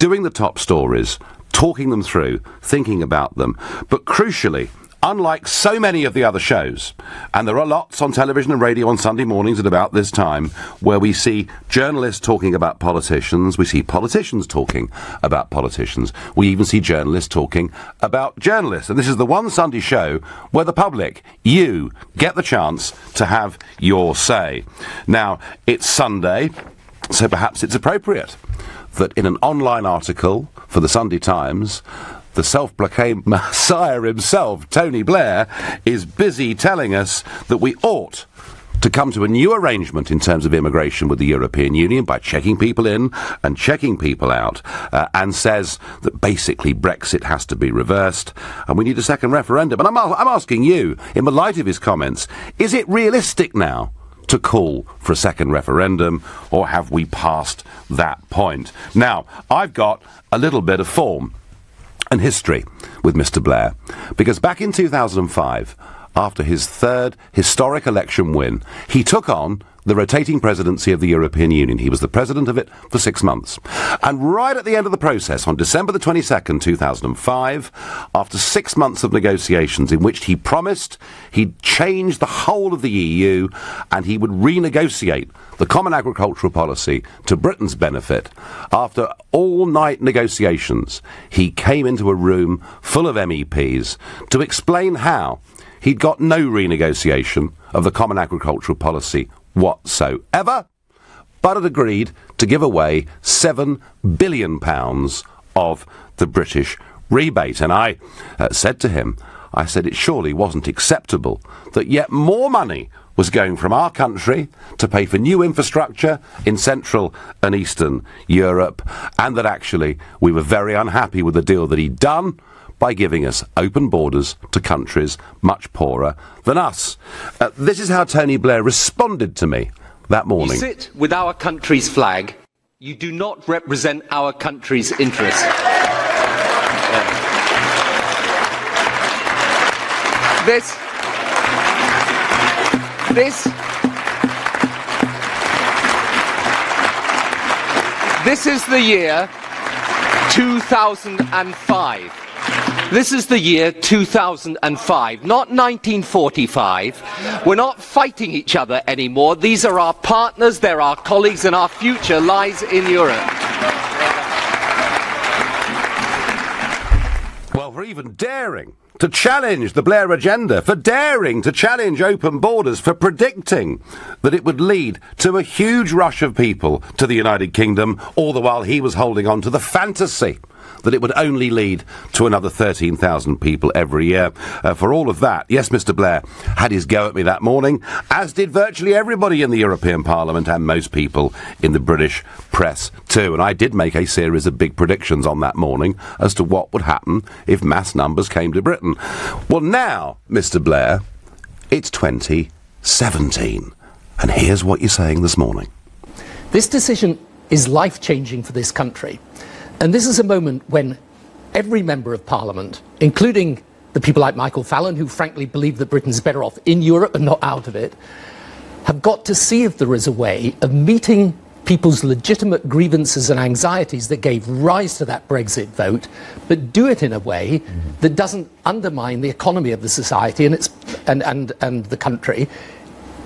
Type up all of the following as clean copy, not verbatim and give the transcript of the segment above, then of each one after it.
doing the top stories, talking them through, thinking about them. But crucially, unlike so many of the other shows, and there are lots on television and radio on Sunday mornings at about this time, where we see journalists talking about politicians, we see politicians talking about politicians, we even see journalists talking about journalists. And this is the one Sunday show where the public, you, get the chance to have your say. Now, it's Sunday, so perhaps it's appropriate that in an online article for the Sunday Times, the self-proclaimed Messiah himself, Tony Blair, is busy telling us that we ought to come to a new arrangement in terms of immigration with the European Union by checking people in and checking people out, and says that basically Brexit has to be reversed and we need a second referendum. And I'm asking you, in the light of his comments, is it realistic now to call for a second referendum, or have we passed that point? Now, I've got a little bit of form and history with Mr. Blair, because back in 2005, after his third historic election win, he took on the rotating presidency of the European Union. He was the president of it for 6 months. And right at the end of the process, on December the 22nd, 2005, after 6 months of negotiations in which he promised he'd change the whole of the EU and he would renegotiate the common agricultural policy to Britain's benefit, after all-night negotiations, he came into a room full of MEPs to explain how he'd got no renegotiation of the common agricultural policy whatsoever, but had agreed to give away £7 billion of the British rebate. And I said to him, I said it surely wasn't acceptable that yet more money was going from our country to pay for new infrastructure in Central and Eastern Europe, and that actually we were very unhappy with the deal that he'd done by giving us open borders to countries much poorer than us. This is how Tony Blair responded to me that morning. You sit with our country's flag. You do not represent our country's interests. This is the year 2005. This is the year 2005, not 1945. We're not fighting each other anymore. These are our partners, they're our colleagues, and our future lies in Europe. Well, for even daring to challenge the Blair agenda, for daring to challenge open borders, for predicting that it would lead to a huge rush of people to the United Kingdom, all the while he was holding on to the fantasy that it would only lead to another 13,000 people every year. For all of that, yes, Mr. Blair had his go at me that morning, as did virtually everybody in the European Parliament and most people in the British press too. And I did make a series of big predictions on that morning as to what would happen if mass numbers came to Britain. Well, now, Mr. Blair, it's 2017. And here's what you're saying this morning. This decision is life-changing for this country. And this is a moment when every member of Parliament, including the people like Michael Fallon, who frankly believe that Britain's better off in Europe and not out of it, have got to see if there is a way of meeting people's legitimate grievances and anxieties that gave rise to that Brexit vote, but do it in a way that doesn't undermine the economy of the society and the country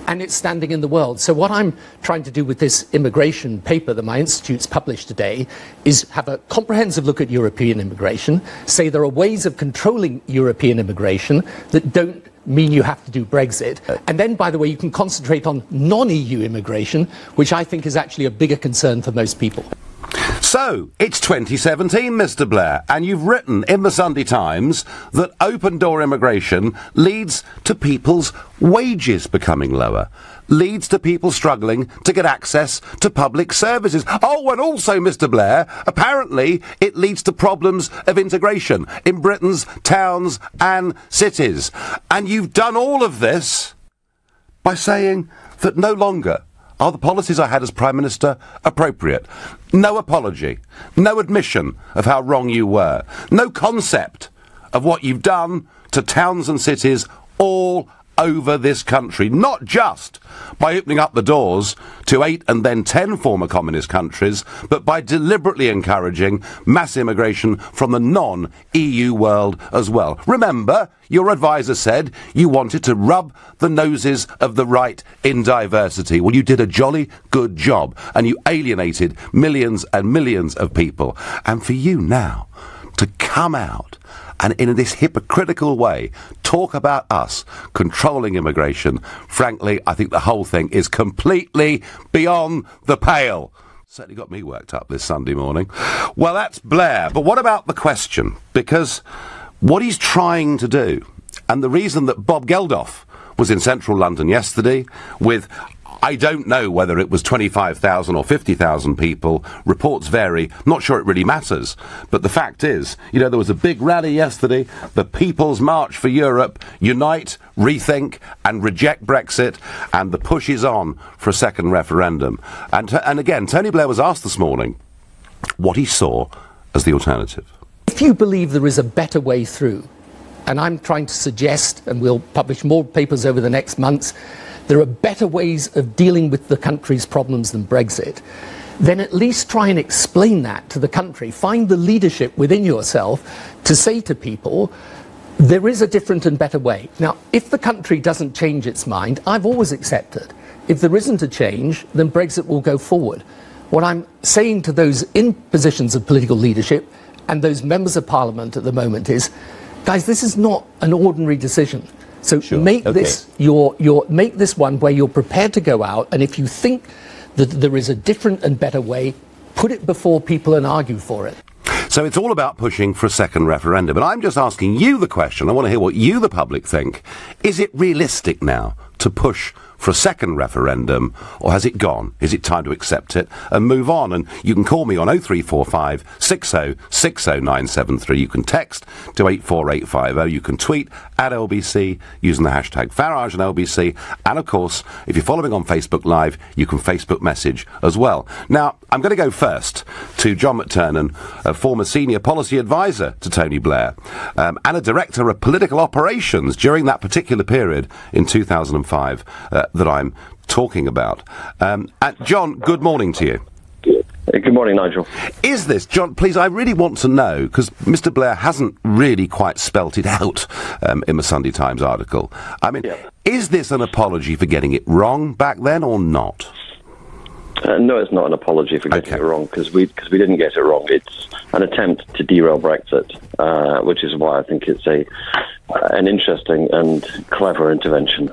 and its standing in the world. So what I'm trying to do with this immigration paper that my institute's published today is have a comprehensive look at European immigration, say there are ways of controlling European immigration that don't mean you have to do Brexit. And then, by the way, you can concentrate on non-EU immigration, which I think is actually a bigger concern for most people. So, it's 2017, Mr. Blair, and you've written in the Sunday Times that open-door immigration leads to people's wages becoming lower, leads to people struggling to get access to public services. Oh, and also, Mr. Blair, apparently it leads to problems of integration in Britain's towns and cities. And you've done all of this by saying that no longer are the policies I had as Prime Minister appropriate? No apology, no admission of how wrong you were, no concept of what you've done to towns and cities all over this country, not just by opening up the doors to 8 and then 10 former communist countries, but by deliberately encouraging mass immigration from the non-EU world as well. Remember, your advisor said you wanted to rub the noses of the right in diversity. Well, you did a jolly good job, and you alienated millions and millions of people. And for you now to come out and in this hypocritical way talk about us controlling immigration, frankly, I think the whole thing is completely beyond the pale. Certainly got me worked up this Sunday morning. Well, that's Blair. But what about the question? Because what he's trying to do, and the reason that Bob Geldof was in central London yesterday with, I don't know whether it was 25,000 or 50,000 people. Reports vary. Not sure it really matters. But the fact is, there was a big rally yesterday, the People's March for Europe, unite, rethink and reject Brexit, and the push is on for a second referendum. And again, Tony Blair was asked this morning what he saw as the alternative. If you believe there is a better way through, and I'm trying to suggest, and we'll publish more papers over the next months, there are better ways of dealing with the country's problems than Brexit, then at least try and explain that to the country. Find the leadership within yourself to say to people, there is a different and better way. Now, if the country doesn't change its mind, I've always accepted, if there isn't a change, then Brexit will go forward. What I'm saying to those in positions of political leadership and those members of Parliament at the moment is, guys, this is not an ordinary decision. So this make this one where you're prepared to go out, and if you think that there is a different and better way, put it before people and argue for it. So it's all about pushing for a second referendum. But I'm just asking you the question. I want to hear what you, the public, think. Is it realistic now to push for a second referendum, or has it gone? Is it time to accept it and move on? And you can call me on 0345 60 60 973. You can text to 84850. You can tweet at LBC using the hashtag Farage and LBC. And of course, if you're following on Facebook Live, you can Facebook message as well. Now, I'm going to go first to John McTernan, a former senior policy advisor to Tony Blair, and a director of political operations during that particular period in 2005 that I'm talking about. And John, good morning to you. Good morning, Nigel. Is this, John, please, I really want to know, because Mr. Blair hasn't really quite spelt it out in the Sunday Times article. I mean, Is this an apology for getting it wrong back then or not? No, it's not an apology for getting it wrong, because we didn't get it wrong. It's an attempt to derail Brexit, which is why I think it's an interesting and clever intervention.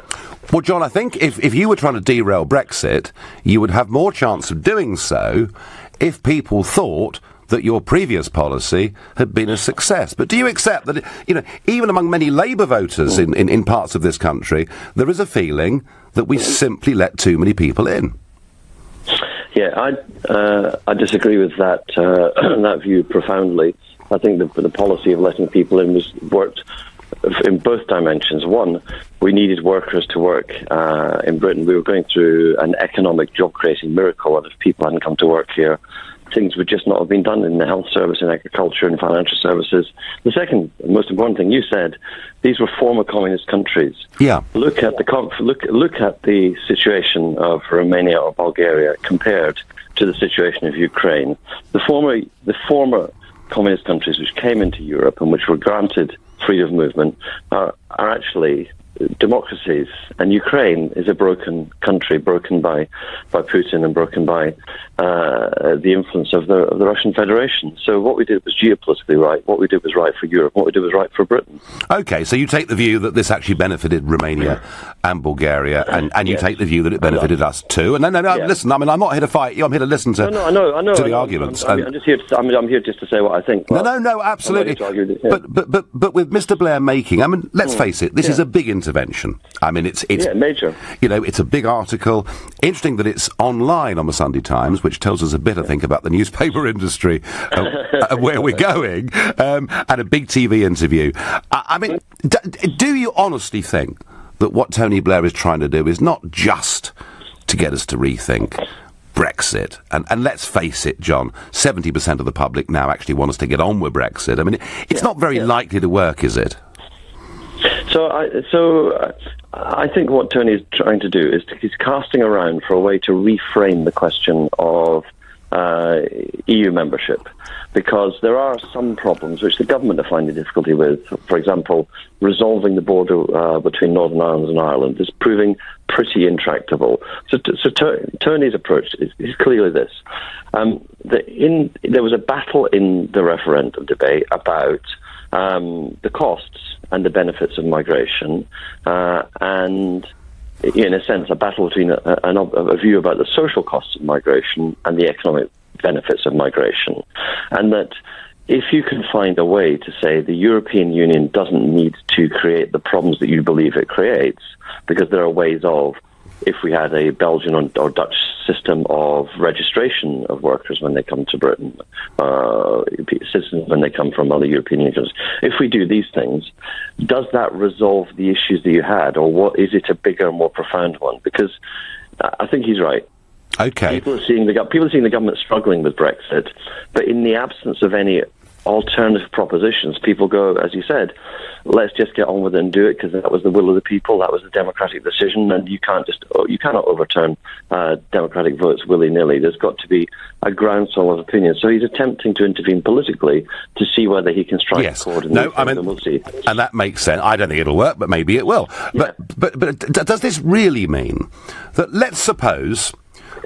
Well, John, I think if you were trying to derail Brexit, you would have more chance of doing so if people thought that your previous policy had been a success. But do you accept that, even among many Labour voters in parts of this country, there is a feeling that we simply let too many people in? Yeah, I disagree with that that view profoundly. I think the policy of letting people in worked in both dimensions. One, we needed workers to work in Britain. We were going through an economic job-creating miracle, and if people hadn't come to work here, things would just not have been done in the health service, in agriculture, and financial services. The second, most important thing you said, these were former communist countries. Yeah. Look at the situation of Romania or Bulgaria compared to the situation of Ukraine. The former communist countries which came into Europe and which were granted freedom of movement are actually democracies, and Ukraine is a broken country, broken by Putin and broken by the influence of the Russian Federation. So what we did was geopolitically right. What we did was right for Europe. What we did was right for Britain. Okay, so you take the view that this actually benefited Romania and Bulgaria, and you take the view that it benefited us too. And no, listen, I mean, I'm not here to fight you. I'm here to listen to the arguments. I'm just here. I'm here just to say what I think. Well, no, absolutely. But with Mr. Blair making, I mean, let's face it, this is a big intervention. I mean, it's major. It's a big article. Interesting that it's online on the Sunday Times, which tells us a bit, I think, about the newspaper industry, where we're going, and a big TV interview. I mean, do you honestly think that what Tony Blair is trying to do is not just to get us to rethink Brexit? And let's face it, John, 70% of the public now actually want us to get on with Brexit. I mean, it's not very likely to work, is it? I think what Tony is trying to do is he's casting around for a way to reframe the question of EU membership, because there are some problems which the government are finding difficulty with. For example, resolving the border between Northern Ireland and Ireland is proving pretty intractable. So Tony's approach is clearly this. There was a battle in the referendum debate about the costs and the benefits of migration, and in a sense, a battle between a view about the social costs of migration and the economic benefits of migration. And that if you can find a way to say the European Union doesn't need to create the problems that you believe it creates, because there are ways of, if we had a Belgian or Dutch system of registration of workers when they come to Britain, citizens when they come from other European countries, if we do these things, does that resolve the issues that you had, or what is it a bigger, more profound one? Because I think he's right. Okay. People are seeing the government struggling with Brexit, but in the absence of any alternative propositions, people go, as you said, let's just get on with it and do it because that was the will of the people, that was the democratic decision, and you cannot overturn democratic votes willy-nilly. There's got to be a groundswell of opinion. So he's attempting to intervene politically to see whether he can strike a chord. And we'll see. And that makes sense. I don't think it'll work, but maybe it will. Yeah. But does this really mean that, let's suppose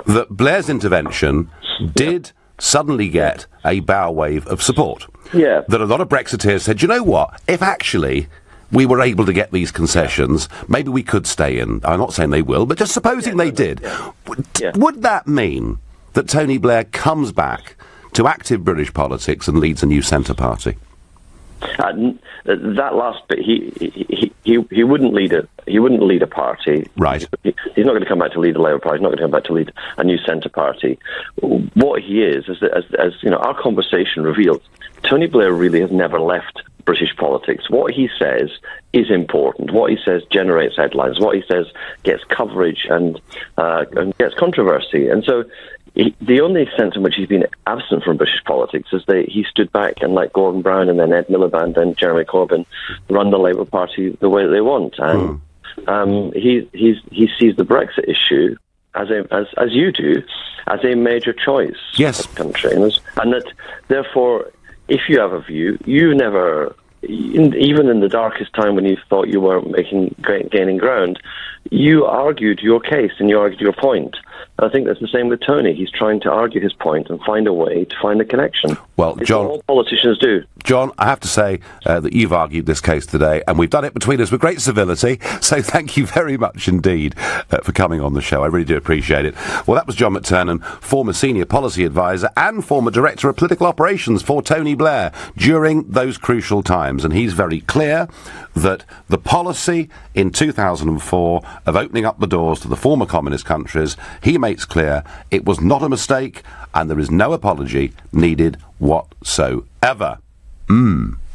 that Blair's intervention did suddenly get a bow wave of support? Yeah. That a lot of Brexiteers said, you know what, if actually we were able to get these concessions, maybe we could stay in. I'm not saying they will, but just supposing they did. Would that mean that Tony Blair comes back to active British politics and leads a new centre party? That last bit, he wouldn't lead a party. Right. He's not going to come back to lead the Labour Party. He's not going to come back to lead a new centre party. What he is as you know, our conversation reveals, Tony Blair really has never left British politics. What he says is important. What he says generates headlines. What he says gets coverage and gets controversy. And so the only sense in which he's been absent from British politics is that he stood back and let Gordon Brown and then Ed Miliband and Jeremy Corbyn run the Labour Party the way that they want. And he sees the Brexit issue as you do, as a major choice yes. of the country. And that, therefore, if you have a view, you never, even in the darkest time when you thought you weren't gaining ground, you argued your case and you argued your point. I think that's the same with Tony. He's trying to argue his point and find a way to find a connection. Well, it's John, what all politicians do. John, I have to say that you've argued this case today, and we've done it between us with great civility, so thank you very much indeed for coming on the show. I really do appreciate it. Well, that was John McTernan, former senior policy advisor and former director of political operations for Tony Blair during those crucial times, and he's very clear that the policy in 2004 of opening up the doors to the former communist countries, he makes clear it was not a mistake and there is no apology needed whatsoever.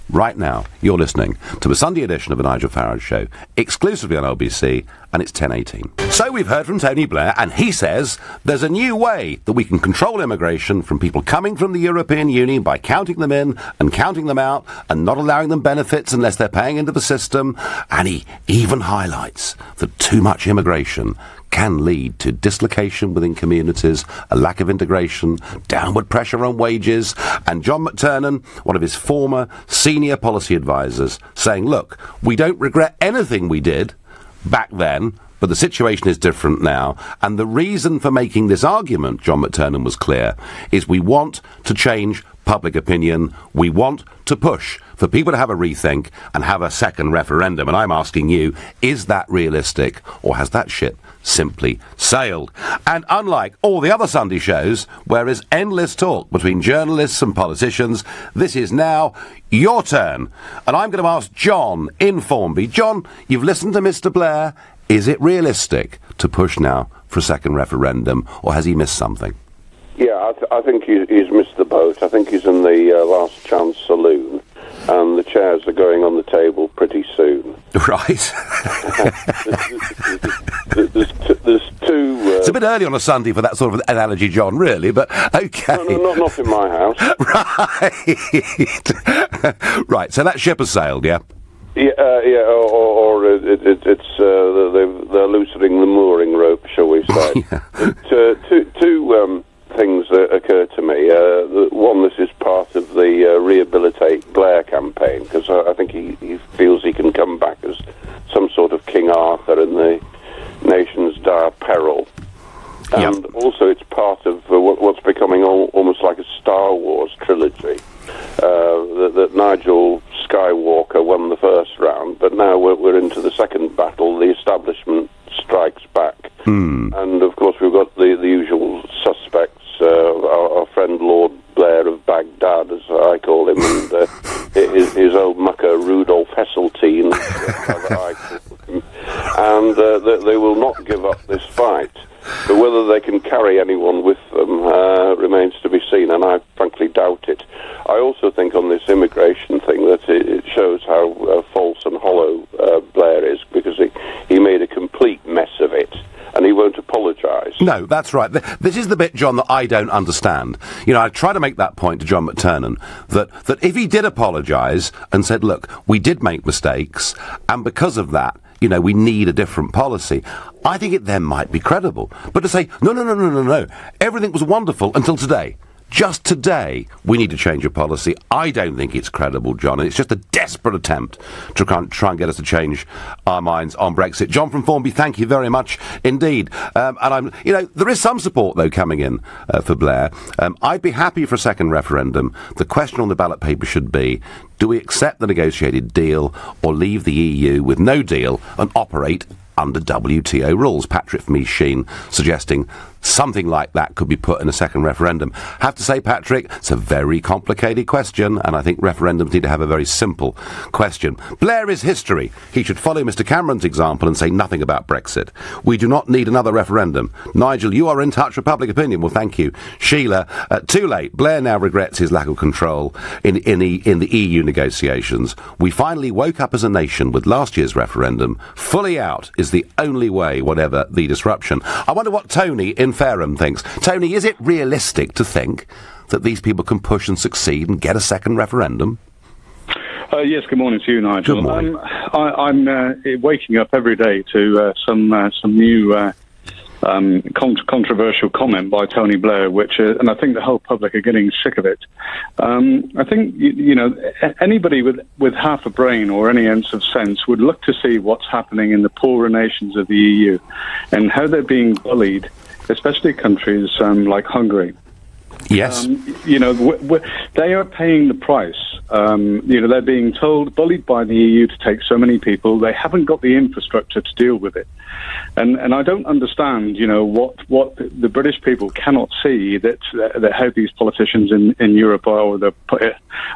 Right now, you're listening to a Sunday edition of the Nigel Farage Show, exclusively on LBC, and it's 10:18. So we've heard from Tony Blair, and he says there's a new way that we can control immigration from people coming from the European Union by counting them in and counting them out and not allowing them benefits unless they're paying into the system. And he even highlights that too much immigration can lead to dislocation within communities, a lack of integration, downward pressure on wages, and John McTernan, one of his former senior policy advisors, saying, look, we don't regret anything we did back then, but the situation is different now. And the reason for making this argument, John McTernan was clear, is we want to change public opinion. We want to push for people to have a rethink and have a second referendum. And I'm asking you, is that realistic, or has that ship simply sailed? And unlike all the other Sunday shows, where there's endless talk between journalists and politicians, this is now your turn. And I'm going to ask John in Formby. John, you've listened to Mr. Blair. Is it realistic to push now for a second referendum, or has he missed something? Yeah, I think he's missed the boat. I think he's in the last chance saloon, and the chairs are going on the table pretty soon. Right. There's two... it's a bit early on a Sunday for that sort of analogy, John, really, but okay. No, not in my house. Right. Right, so that ship has sailed, yeah? They're loosening the mooring rope, shall we say? Two things that occur to me. One, this is part of the Rehabilitate Blair campaign, because I think he feels he can come back as some sort of King Arthur in the nation's dire peril. And also it's part of what's becoming almost like a Star Wars trilogy. That Nigel Skywalker won the first round, but now we're into the second battle. The establishment strikes back. And of course we've got the usual suspects, our friend Lord Blair of Baghdad, as I call him, and his old mucker Rudolph Hesseltine, as I call him. And they will not give up this fight. But whether they can carry anyone with them remains to be seen, and I frankly doubt it. I also think on this immigration thing that it shows how false and hollow Blair is, because he made a complete mess of it, and he won't apologise. No, that's right. This is the bit, John, that I don't understand. You know, I try to make that point to John McTernan, that if he did apologise and said, look, we did make mistakes, and because of that, you know, we need a different policy, I think it then might be credible. But to say, no, everything was wonderful until today. Just today, we need to change a policy. I don't think it's credible, John, and it's just a desperate attempt to try and get us to change our minds on Brexit. John from Formby, thank you very much indeed. And there is some support, though, coming in for Blair. I'd be happy for a second referendum. The question on the ballot paper should be, do we accept the negotiated deal or leave the EU with no deal and operate under WTO rules? Patrick from East Sheen suggesting something like that could be put in a second referendum. Have to say, Patrick, it's a very complicated question, and I think referendums need to have a very simple question. Blair is history. He should follow Mr Cameron's example and say nothing about Brexit. We do not need another referendum. Nigel, you are in touch with public opinion. Well, thank you. Sheila, too late. Blair now regrets his lack of control in the EU negotiations. We finally woke up as a nation with last year's referendum. Fully out is the only way, whatever the disruption. I wonder what Tony in Fareham thinks. Tony, is it realistic to think that these people can push and succeed and get a second referendum? Yes, good morning to you, Nigel. Good morning. I'm waking up every day to some new controversial comment by Tony Blair, and I think the whole public are getting sick of it. I think anybody with half a brain or any ounce of sense would look to see what's happening in the poorer nations of the EU and how they're being bullied, especially countries like Hungary. Yes. They are paying the price. They're being bullied by the EU to take so many people. They haven't got the infrastructure to deal with it. And I don't understand, what the British people cannot see, that how these politicians in Europe are, or the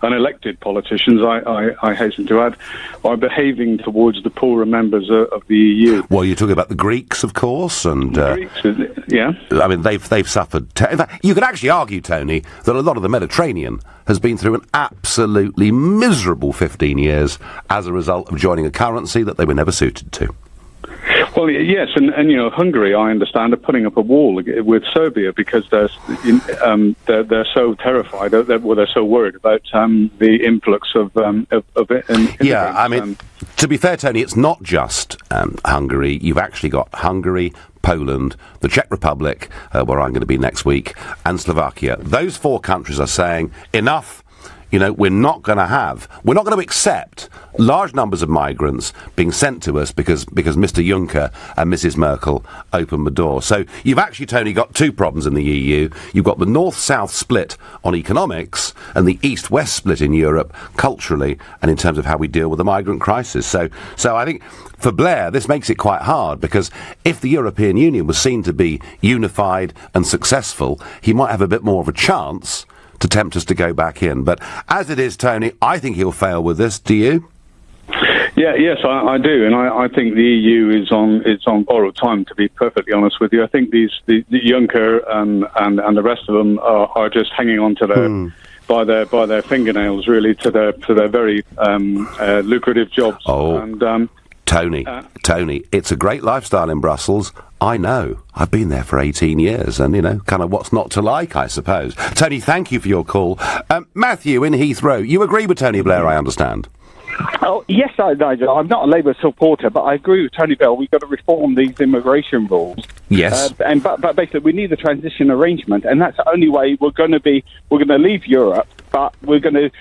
unelected politicians, I hasten to add, are behaving towards the poorer members of the EU. Well, you're talking about the Greeks, of course, and Greeks, yeah. I mean, they've suffered. In fact, you could actually argue, Tony, that a lot of the Mediterranean has been through an absolutely miserable 15 years as a result of joining a currency that they were never suited to. Well, yes, and Hungary, I understand, are putting up a wall with Serbia because they're so terrified, they're so worried about the influx of immigrants. Yeah, I mean, to be fair, Tony, it's not just Hungary. You've actually got Hungary, Poland, the Czech Republic, where I'm going to be next week, and Slovakia. Those four countries are saying, enough. We're not going to accept large numbers of migrants being sent to us because Mr Juncker and Mrs Merkel opened the door. So you've actually, Tony, got two problems in the EU. You've got the north-south split on economics and the east-west split in Europe culturally and in terms of how we deal with the migrant crisis. So I think for Blair, this makes it quite hard, because if the European Union was seen to be unified and successful, he might have a bit more of a chance to tempt us to go back in. But as it is, Tony, I think he'll fail with this. Do you? Yes, I do, and I think the EU is on borrowed time, to be perfectly honest with you. I think the Juncker and the rest of them are just hanging on to their by their fingernails, really, to their very lucrative jobs. Oh, and, Tony, it's a great lifestyle in Brussels. I know. I've been there for 18 years, and, kind of what's not to like, I suppose. Tony, thank you for your call. Matthew in Heathrow, you agree with Tony Blair, I understand? Oh, yes, Nigel. I'm not a Labour supporter, but I agree with Tony Bell. We've got to reform these immigration rules. Yes. But basically, we need a transition arrangement, and that's the only way we're going to leave Europe, but we're going to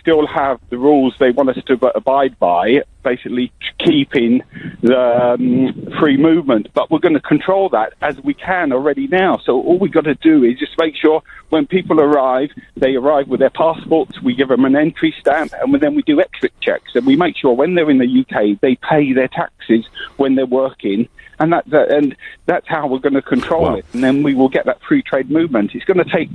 still have the rules they want us to abide by, basically keeping the free movement. But we're going to control that as we can already now. So all we've got to do is just make sure when people arrive, they arrive with their passports, we give them an entry stamp, and then we do exit checks. And we make sure when they're in the UK, they pay their taxes when they're working. And that's how we're going to control it. And then we will get that free trade movement. It's going to take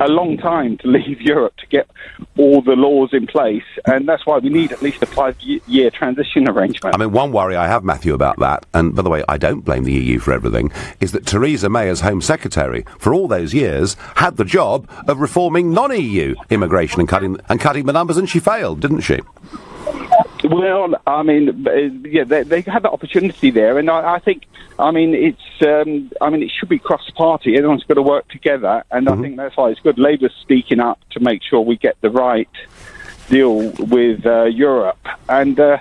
a long time to leave Europe to get all the laws in place. And that's why we need at least a 5-year transition arrangement. I mean, one worry I have, Matthew, about that, and by the way, I don't blame the EU for everything, is that Theresa May, as Home Secretary, for all those years, had the job of reforming non-EU immigration and cutting the numbers, and she failed, didn't she? Well, I mean, yeah, they had the opportunity there, and I think, it should be cross-party. Everyone's got to work together, and I think that's why it's good. Labour's speaking up to make sure we get the right deal with Europe, and I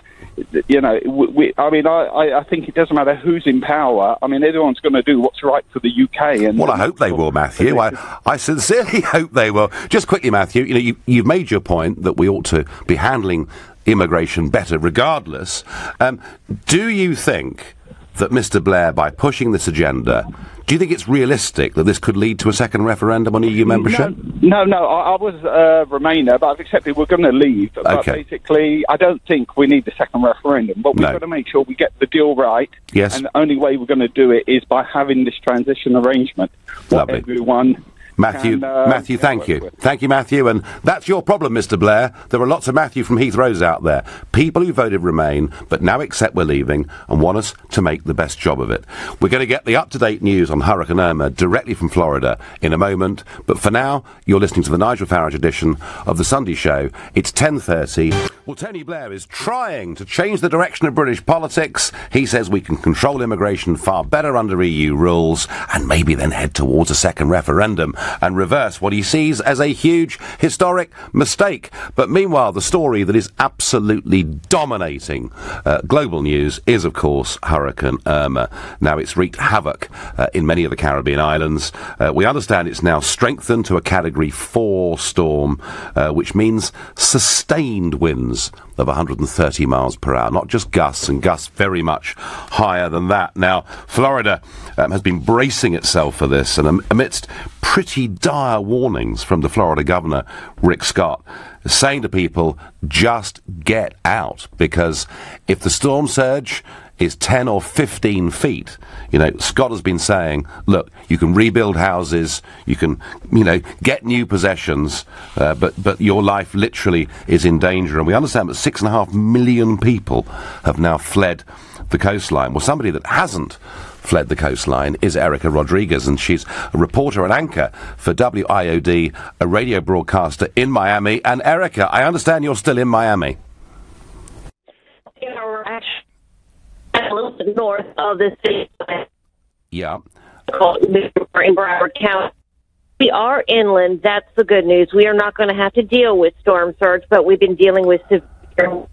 think it doesn't matter who's in power. I mean, everyone's going to do what's right for the UK. And well, I hope they will, Matthew. I sincerely hope they will. Just quickly, Matthew, you've made your point that we ought to be handling immigration better regardless. Do you think that Mr. Blair, by pushing this agenda, do you think it's realistic that this could lead to a second referendum on EU membership? No. I was a Remainer, but I've accepted we're going to leave. But basically, I don't think we need the second referendum. But we've got to make sure we get the deal right. Yes. And the only way we're going to do it is by having this transition arrangement. Lovely. Everyone... Matthew, thank you. Thank you, Matthew. And that's your problem, Mr. Blair. There are lots of Matthew from Heathrow's out there. People who voted Remain, but now accept we're leaving and want us to make the best job of it. We're going to get the up-to-date news on Hurricane Irma directly from Florida in a moment. But for now, you're listening to the Nigel Farage edition of The Sunday Show. It's 10:30. Well, Tony Blair is trying to change the direction of British politics. He says we can control immigration far better under EU rules and maybe then head towards a second referendum and reverse what he sees as a huge historic mistake. But meanwhile, the story that is absolutely dominating global news is, of course, Hurricane Irma. Now, it's wreaked havoc in many of the Caribbean islands. We understand it's now strengthened to a Category 4 storm, which means sustained winds of 130 miles per hour, not just gusts, and gusts very much higher than that. Now, Florida has been bracing itself for this, and amidst pretty dire warnings from the Florida governor, Rick Scott, saying to people, just get out, because if the storm surge is 10 or 15 feet, Scott has been saying, look, you can rebuild houses, you can, get new possessions, but your life literally is in danger. And we understand that 6.5 million people have now fled the coastline. Well, somebody that hasn't fled the coastline is Erica Rodriguez, and she's a reporter and anchor for WIOD, a radio broadcaster in Miami. And Erica, I understand you're still in Miami. We're actually a little bit north of the city. Yeah. In Broward County. We are inland. That's the good news. We are not going to have to deal with storm surge, but we've been dealing with severe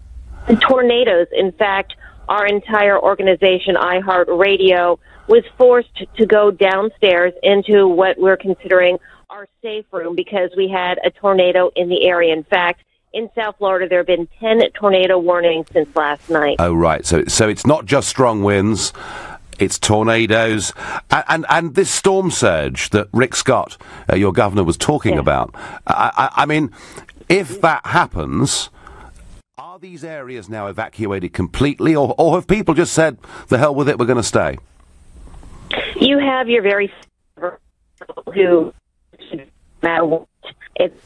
tornadoes. In fact, our entire organization, iHeartRadio, was forced to go downstairs into what we're considering our safe room because we had a tornado in the area. In fact, in South Florida, there have been 10 tornado warnings since last night. Oh, right. So it's not just strong winds, it's tornadoes. And this storm surge that Rick Scott, your governor, was talking about. I mean, if that happens, are these areas now evacuated completely, or have people just said, the hell with it, we're going to stay? You have your very who, no matter what, it's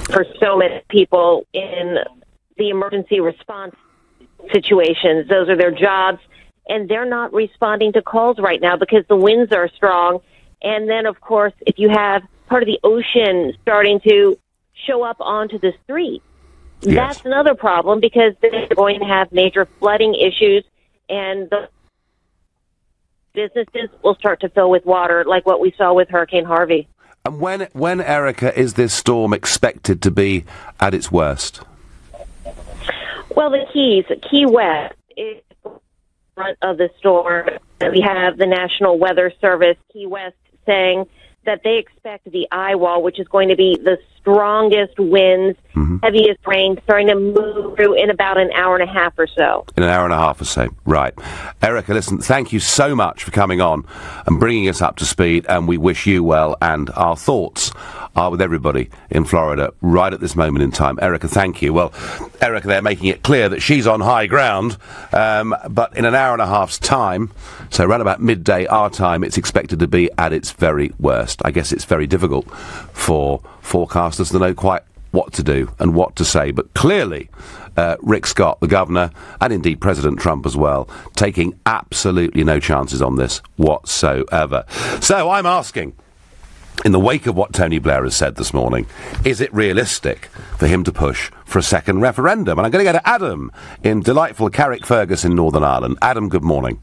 for so many people in the emergency response situations. Those are their jobs, and they're not responding to calls right now because the winds are strong. And then, of course, if you have part of the ocean starting to show up onto the street, that's another problem because they're going to have major flooding issues, and the businesses will start to fill with water like what we saw with Hurricane Harvey. And when, Erica, is this storm expected to be at its worst? Well, the Key West is in front of the storm. We have the National Weather Service, Key West, saying that they expect the eye wall, which is going to be the strongest winds, heaviest rain, starting to move through in about an hour and a half or so. In an hour and a half or so, right. Erica, listen, thank you so much for coming on and bringing us up to speed, and we wish you well, and our thoughts are with everybody in Florida right at this moment in time. Erica, thank you. Well, Erica, they're making it clear that she's on high ground, but in an hour and a half's time, so around about midday our time, it's expected to be at its very worst. I guess it's very difficult for forecasters to know quite what to do and what to say, but clearly Rick Scott, the governor, and indeed President Trump as well, taking absolutely no chances on this whatsoever. So I'm asking, in the wake of what Tony Blair has said this morning, is it realistic for him to push for a second referendum? And I'm going to go to Adam in delightful Carrickfergus in Northern Ireland. Adam, good morning.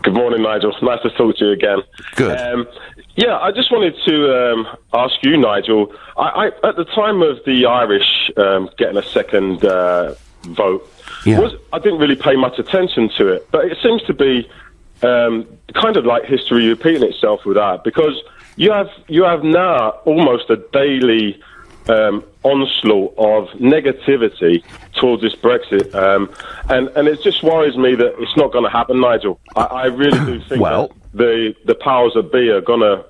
Good morning, Nigel. Nice to talk to you again. Good. Yeah, I just wanted to ask you, Nigel, I at the time of the Irish getting a second vote, I didn't really pay much attention to it, but it seems to be kind of like history repeating itself with that, because you have now almost a daily onslaught of negativity towards this Brexit, and it just worries me that it's not going to happen, Nigel. I really do think that the powers that be are gonna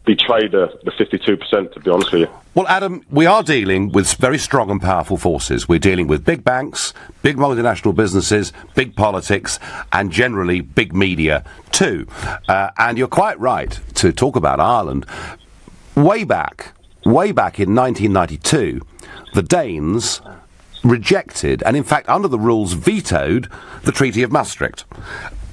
betray the 52%, to be honest with you. Well, Adam, we are dealing with very strong and powerful forces. We're dealing with big banks, big multinational businesses, big politics, and generally big media too. And you're quite right to talk about Ireland. Way back in 1992, the Danes rejected, and in fact under the rules vetoed, the Treaty of Maastricht.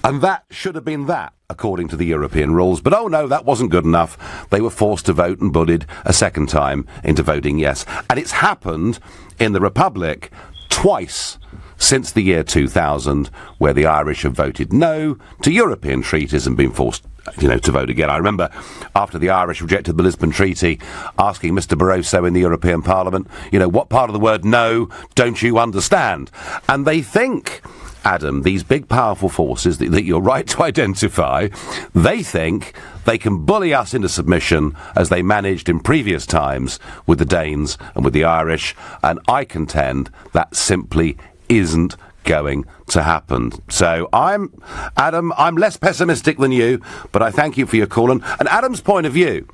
And that should have been that, according to the European rules. But oh no, that wasn't good enough. They were forced to vote and bullied a second time into voting yes. And it's happened in the Republic twice since the year 2000, where the Irish have voted no to European treaties and been forced to vote again. I remember after the Irish rejected the Lisbon Treaty, asking Mr. Barroso in the European Parliament, what part of the word no don't you understand? And they think, Adam, these big powerful forces that you're right to identify, they think they can bully us into submission as they managed in previous times with the Danes and with the Irish, and I contend that simply isn't going to happen. So Adam, I'm less pessimistic than you, but I thank you for your call. And Adam's point of view,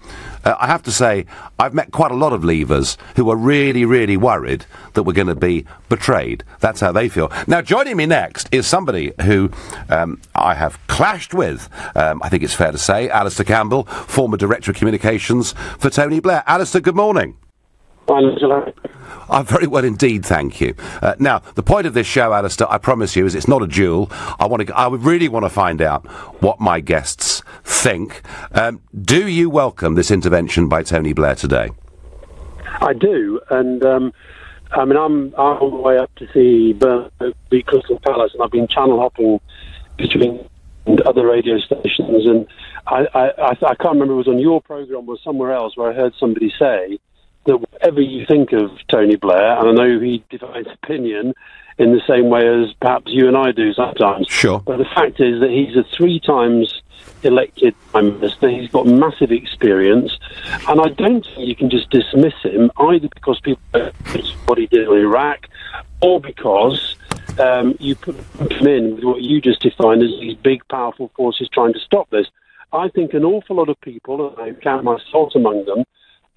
I have to say, I've met quite a lot of Leavers who are really, really worried that we're going to be betrayed. That's how they feel. Now, joining me next is somebody who I have clashed with, I think it's fair to say, Alistair Campbell, former Director of Communications for Tony Blair. Alistair, good morning. I'm very well indeed, thank you. Now, the point of this show, Alistair, I promise you, is it's not a duel. I would really want to find out what my guests think. Do you welcome this intervention by Tony Blair today? I do, and I'm on the way up to see the Crystal Palace, and I've been channel hopping between other radio stations, and I can't remember if it was on your programme or somewhere else where I heard somebody say that whatever you think of Tony Blair, and I know he divides opinion in the same way as perhaps you and I do sometimes. Sure. But the fact is that he's a 3 times elected Prime Minister. He's got massive experience, and I don't think you can just dismiss him either because people know what he did in Iraq, or because you put him in with what you just defined as these big, powerful forces trying to stop this. I think an awful lot of people, and I count myself among them,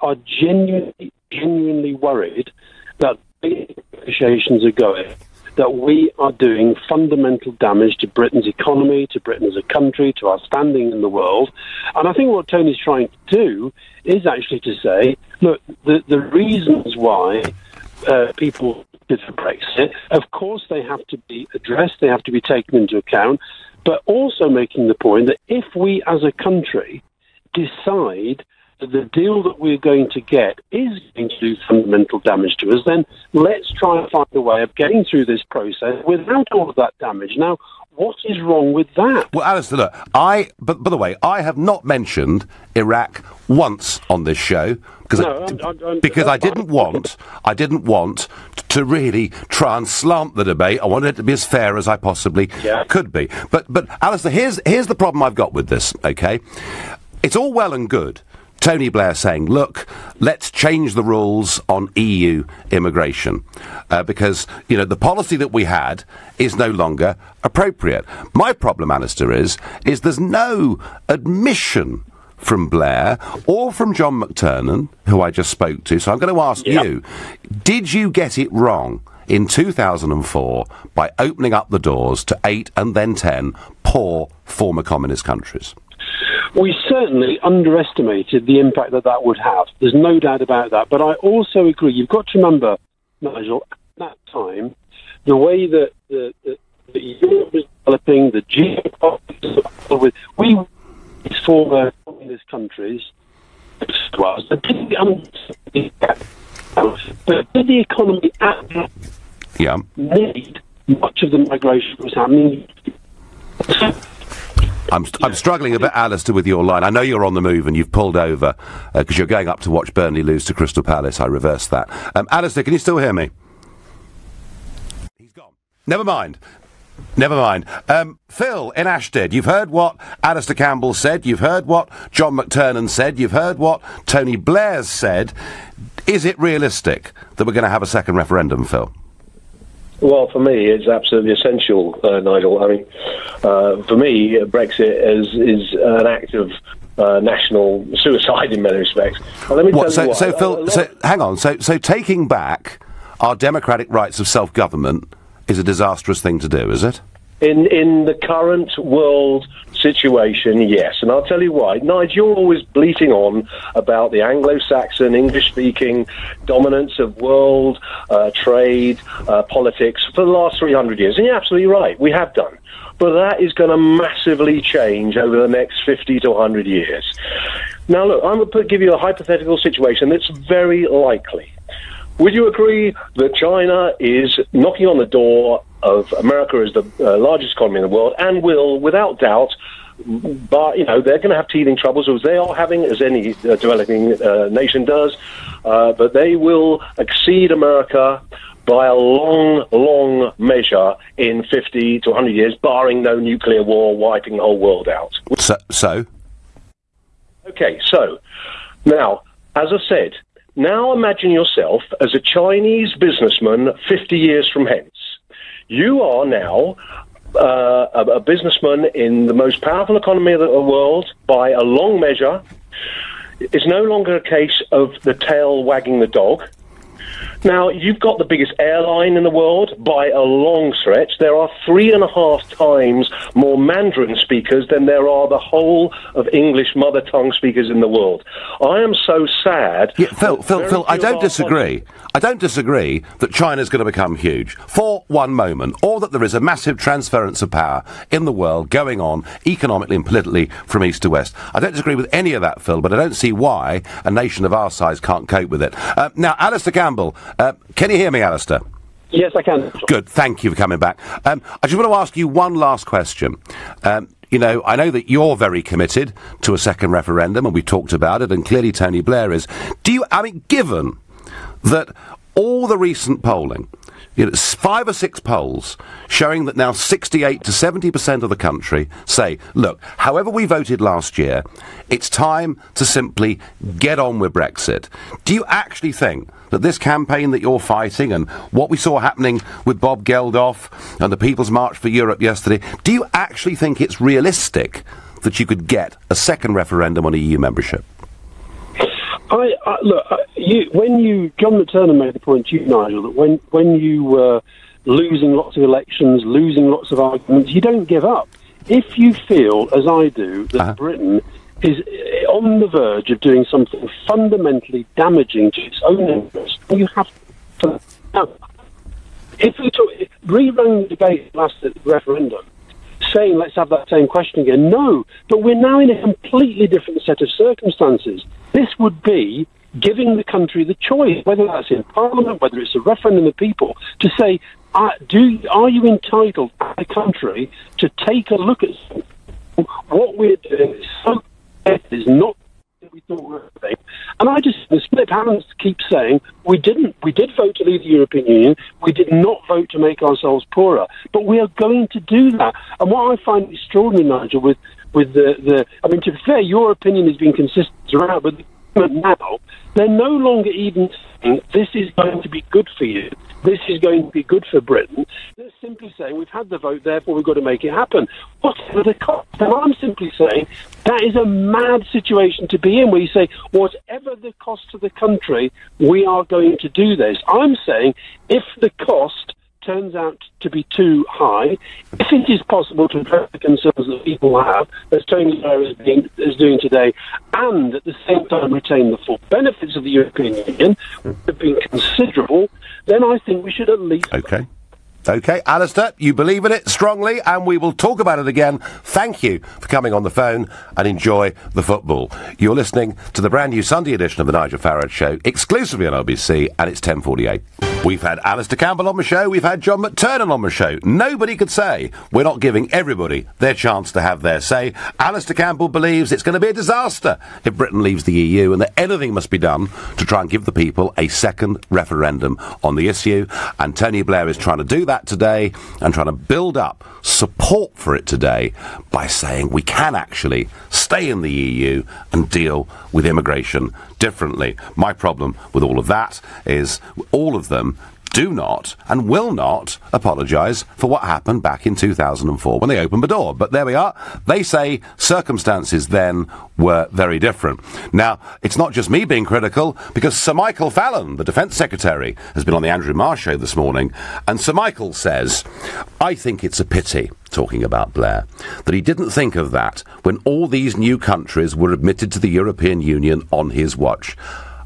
are genuinely worried that the negotiations are going, that we are doing fundamental damage to Britain's economy, to Britain as a country, to our standing in the world. And I think what Tony's trying to do is actually to say, look, the reasons why people did for Brexit, of course they have to be addressed, they have to be taken into account, but also making the point that if we as a country decide that the deal that we're going to get is going to do fundamental damage to us, then let's try and find a way of getting through this process without all of that damage. Now, What is wrong with that? Well, Alistair, look, by the way, I have not mentioned Iraq once on this show because I didn't want to really try and slant the debate. I wanted it to be as fair as I possibly could be. But Alistair, here's the problem I've got with this. Okay, it's all well and good Tony Blair saying, look, let's change the rules on EU immigration because, you know, the policy that we had is no longer appropriate. My problem, Alistair, is there's no admission from Blair or from John McTernan, who I just spoke to. So I'm going to ask you, did you get it wrong in 2004 by opening up the doors to 8 and then 10 poor former communist countries? We certainly underestimated the impact that would have. There's no doubt about that. But I also agree, you've got to remember, Nigel, at that time, the way that the Europe was developing, the geopolitics with these former communist countries, but did the economy need much of the migration was happening? I'm struggling a bit, Alistair, with your line. I know you're on the move and you've pulled over because you're going up to watch Burnley lose to Crystal Palace. I reversed that. Alistair, can you still hear me? He's gone. Never mind. Phil in Ashtead, you've heard what Alistair Campbell said. You've heard what John McTernan said. You've heard what Tony Blair said. Is it realistic that we're going to have a second referendum, Phil? Well, for me, it's absolutely essential, Nigel. I mean, for me, Brexit is an act of national suicide in many respects. Well, let me tell you what. So, Phil, hang on. So taking back our democratic rights of self-government is a disastrous thing to do, is it? In the current world situation, yes. And I'll tell you why. Nigel, you're always bleating on about the Anglo-Saxon, English-speaking dominance of world trade, politics for the last 300 years. And you're absolutely right. We have done. But that is going to massively change over the next 50 to 100 years. Now, look, I'm going to give you a hypothetical situation that's very likely. Would you agree that China is knocking on the door of America as the largest economy in the world and will, without doubt, but, you know, they're going to have teething troubles as they are having, as any developing nation does, but they will exceed America by a long, long measure in 50 to 100 years, barring no nuclear war wiping the whole world out. So? Okay, so, now, as I said, now imagine yourself as a Chinese businessman 50 years from hence. You are now a businessman in the most powerful economy of the world by a long measure. It's no longer a case of the tail wagging the dog. Now, you've got the biggest airline in the world by a long stretch. There are 3.5 times more Mandarin speakers than there are the whole of English mother tongue speakers in the world. I am so sad. Yeah, Phil, I don't disagree. I don't disagree that China's going to become huge for one moment, or that there is a massive transference of power in the world going on economically and politically from east to west. I don't disagree with any of that, Phil, but I don't see why a nation of our size can't cope with it. Now, Alistair Campbell, can you hear me, Alistair? Yes, I can. Good, thank you for coming back. I just want to ask you one last question. You know, I know that you're very committed to a second referendum, and we talked about it, and clearly Tony Blair is. Given that all the recent polling, you know, 5 or 6 polls showing that now 68 to 70% of the country say, look, however we voted last year, it's time to simply get on with Brexit. Do you actually think that this campaign that you're fighting and what we saw happening with Bob Geldof and the People's March for Europe yesterday, do you actually think it's realistic that you could get a second referendum on EU membership? John McTernan made the point to you, Nigel, that when you were losing lots of elections, losing lots of arguments, you don't give up. If you feel, as I do, that Britain is on the verge of doing something fundamentally damaging to its own interests, you have to. If we rerun the debate last referendum, saying let's have that same question again, no, but we're now in a completely different set of circumstances. This would be giving the country the choice, whether that's in Parliament, whether it's a referendum of people, to say, are you entitled as a country to take a look at what we're doing? Is not what we thought we were doing. And I just, the split hands keep saying, we did vote to leave the European Union, we did not vote to make ourselves poorer, but we are going to do that. And what I find extraordinary, Nigel, with the I mean, to be fair, your opinion has been consistent throughout, but now they're no longer even saying this is going to be good for you, this is going to be good for Britain. They're simply saying we've had the vote, therefore we've got to make it happen, whatever the cost. And I'm simply saying that is a mad situation to be in, where you say whatever the cost to the country, we are going to do this. I'm saying if the cost turns out to be too high, if it is possible to address the concerns that people have, as Tony Blair is doing today, and at the same time retain the full benefits of the European Union, which have been considerable, then I think we should at least... OK, Alistair, you believe in it strongly, and we will talk about it again. Thank you for coming on the phone, and enjoy the football. You're listening to the brand new Sunday edition of the Nigel Farage Show, exclusively on LBC, and it's 10:48. We've had Alistair Campbell on the show, we've had John McTurnan on the show. Nobody could say we're not giving everybody their chance to have their say. Alistair Campbell believes it's going to be a disaster if Britain leaves the EU, and that anything must be done to try and give the people a second referendum on the issue. And Tony Blair is trying to do that today, and trying to build up support for it today by saying we can actually stay in the EU and deal with immigration differently. My problem with all of that is all of them do not and will not apologise for what happened back in 2004 when they opened the door. But there we are. They say circumstances then were very different. Now, it's not just me being critical, because Sir Michael Fallon, the Defence Secretary, has been on the Andrew Marr show this morning, and Sir Michael says, I think it's a pity, talking about Blair, that he didn't think of that when all these new countries were admitted to the European Union on his watch.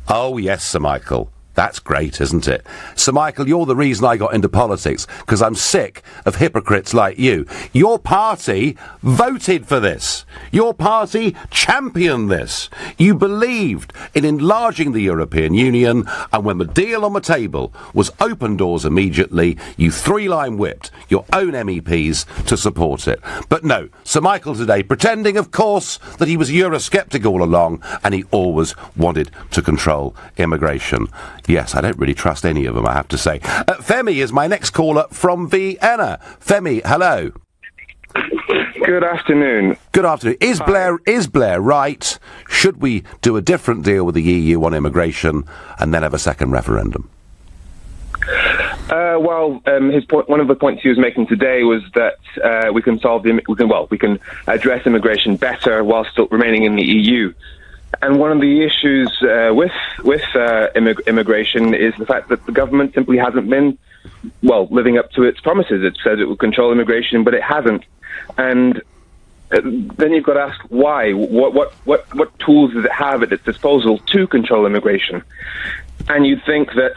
Oh, yes, Sir Michael. That's great, isn't it? Sir Michael, you're the reason I got into politics, because I'm sick of hypocrites like you. Your party voted for this. Your party championed this. You believed in enlarging the European Union, and when the deal on the table was open doors immediately, you three-line whipped your own MEPs to support it. But no, Sir Michael today pretending, of course, that he was Eurosceptic all along, and he always wanted to control immigration. Yes, I don't really trust any of them, I have to say. Femi is my next caller from Vienna. Femi, hello. Good afternoon. Good afternoon. Is Blair right? Should we do a different deal with the EU on immigration and then have a second referendum? His point, one of the points he was making today was that we can address immigration better while still remaining in the EU. And one of the issues with immigration is the fact that the government simply hasn't been, living up to its promises. It said it would control immigration, but it hasn't. And then you've got to ask why. What tools does it have at its disposal to control immigration? And you'd think that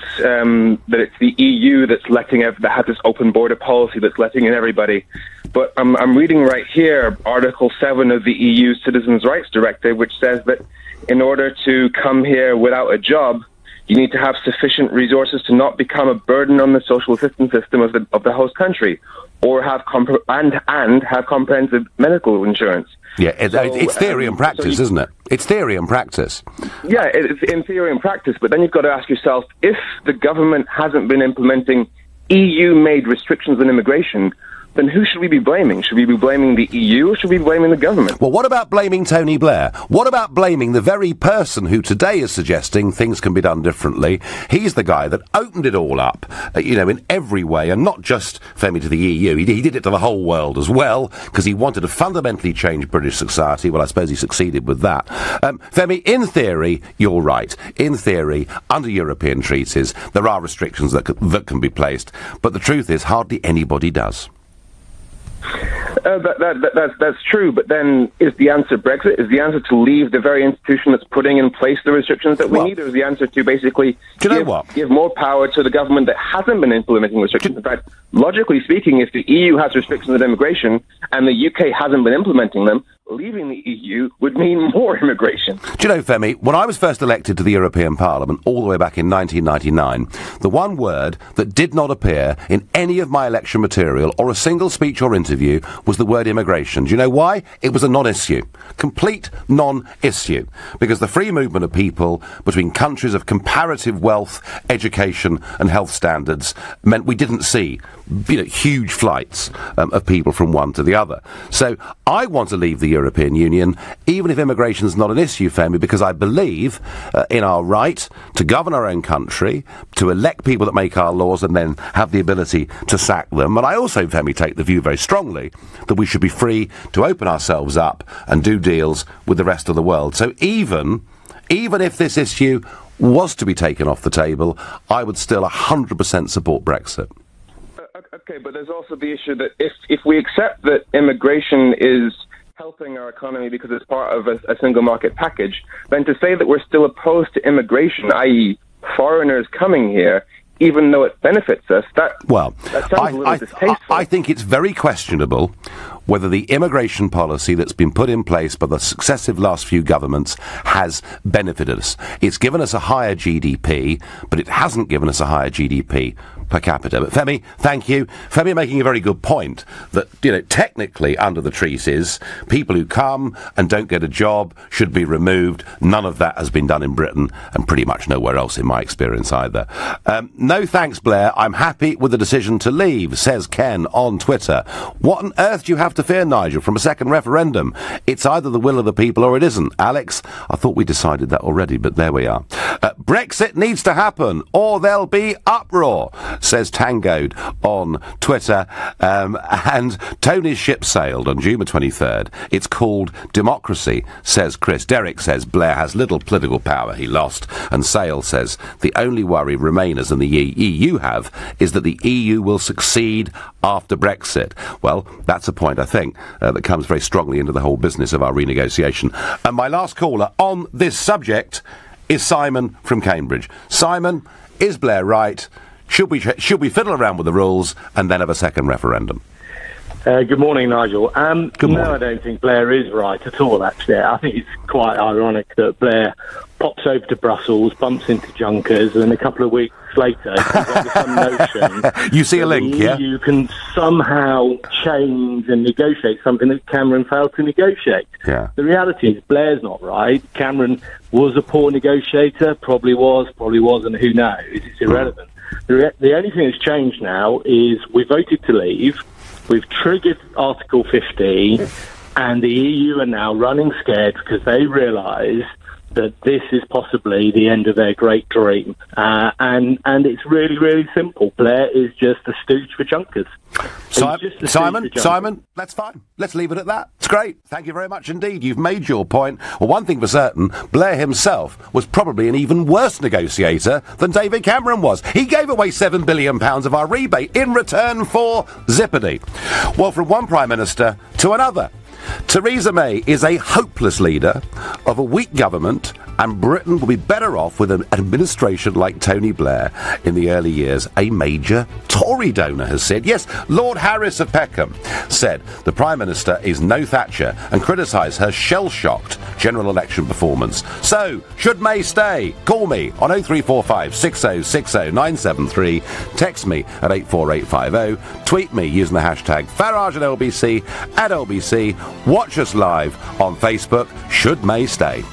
it's the EU that has this open border policy that's letting in everybody. But I'm reading right here Article 7 of the EU Citizens' Rights Directive, which says that in order to come here without a job, you need to have sufficient resources to not become a burden on the social assistance system of the host country, or have comprehensive medical insurance. Yeah, it's theory and practice, isn't it? It's theory and practice. Yeah, it's in theory and practice, but then you've got to ask yourself, if the government hasn't been implementing EU-made restrictions on immigration, then who should we be blaming? Should we be blaming the EU, or should we be blaming the government? Well, what about blaming Tony Blair? What about blaming the very person who today is suggesting things can be done differently? He's the guy that opened it all up, in every way, and not just, Femi, to the EU. He did it to the whole world as well, because he wanted to fundamentally change British society. Well, I suppose he succeeded with that. Femi, in theory, you're right. In theory, under European treaties, there are restrictions that can be placed, but the truth is hardly anybody does. That's true, but then is the answer Brexit? Is the answer to leave the very institution that's putting in place the restrictions that we need? Or is the answer to basically give more power to the government that hasn't been implementing restrictions? In fact, logically speaking, if the EU has restrictions on immigration and the UK hasn't been implementing them, leaving the EU would mean more immigration. Do you know, Femi, when I was first elected to the European Parliament, all the way back in 1999, the one word that did not appear in any of my election material or a single speech or interview was the word immigration. Do you know why? It was a non-issue. Complete non-issue. Because the free movement of people between countries of comparative wealth, education and health standards meant we didn't see, huge flights of people from one to the other. So I want to leave the European Union, even if immigration is not an issue, Femi, because I believe in our right to govern our own country, to elect people that make our laws and then have the ability to sack them. And I also, Femi, take the view very strongly that we should be free to open ourselves up and do deals with the rest of the world. So even if this issue was to be taken off the table, I would still 100% support Brexit. Okay, but there's also the issue that if we accept that immigration is helping our economy because it's part of a single market package, then to say that we're still opposed to immigration, i.e. foreigners coming here, even though it benefits us, that sounds a little distasteful. I think it's very questionable whether the immigration policy that's been put in place by the successive last few governments has benefited us. It's given us a higher GDP, but it hasn't given us a higher GDP per capita. But Femi, thank you. Femi making a very good point that, technically under the treaties, people who come and don't get a job should be removed. None of that has been done in Britain and pretty much nowhere else in my experience either. No thanks, Blair. I'm happy with the decision to leave, says Ken on Twitter. What on earth do you have to fear, Nigel, from a second referendum? It's either the will of the people or it isn't. Alex, I thought we decided that already, but there we are. Brexit needs to happen or there'll be uproar, says Tangoed on Twitter. And Tony's ship sailed on June the 23rd. It's called democracy, says Chris. Derek says Blair has little political power. He lost. And Sale says the only worry Remainers and the EU have is that the EU will succeed after Brexit. Well, that's a point, I think, that comes very strongly into the whole business of our renegotiation. And my last caller on this subject is Simon from Cambridge. Simon, is Blair right? Should we fiddle around with the rules and then have a second referendum? Good morning, Nigel. Good morning. No, I don't think Blair is right at all, actually. I think it's quite ironic that Blair pops over to Brussels, bumps into Junkers, and a couple of weeks later comes up with some notion you see a link, yeah? You can somehow change and negotiate something that Cameron failed to negotiate. Yeah. The reality is Blair's not right. Cameron was a poor negotiator, probably wasn't, who knows? It's irrelevant. The only thing that's changed now is we voted to leave. We've triggered Article 50, and the EU are now running scared because they realise that this is possibly the end of their great dream. And it's really, really simple. Blair is just a stooge for Junkers. Simon, that's fine. Let's leave it at that. It's great. Thank you very much indeed. You've made your point. Well, one thing for certain, Blair himself was probably an even worse negotiator than David Cameron was. He gave away £7 billion of our rebate in return for zippity. Well, from one Prime Minister to another. Theresa May is a hopeless leader of a weak government, and Britain will be better off with an administration like Tony Blair in the early years. A major Tory donor has said. Yes, Lord Harris of Peckham said the Prime Minister is no Thatcher and criticised her shell-shocked general election performance. So, should May stay? Call me on 0345 6060 973, text me at 84850, tweet me using the hashtag Farage at LBC, watch us live on Facebook. Should May stay?